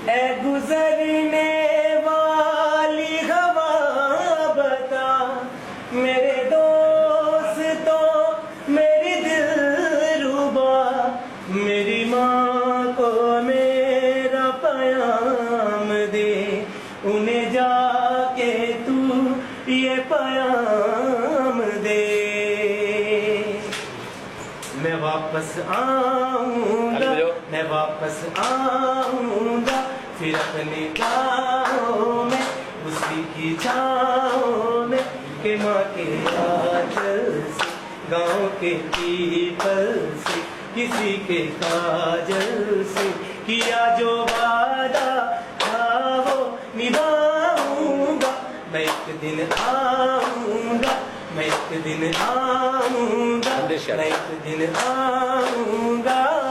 ए गुजरने वाली हवा बता मेरे दोस्तों मेरी दिलरुबा मेरी माँ को मेरा पयाम दे उन्हें जाके तू ये पयाम दे मैं वापस आऊंगा मैं वापस आऊंगा फिर अपने गाँव में उसी की छाँव में के माँ के आंचल से गाँव के पीपल से किसी के काजल से किया जो वादा था वो निभाऊंगा मैं एक दिन आऊंगा मैं एक दिन आऊंगा मैं एक दिन आऊंगा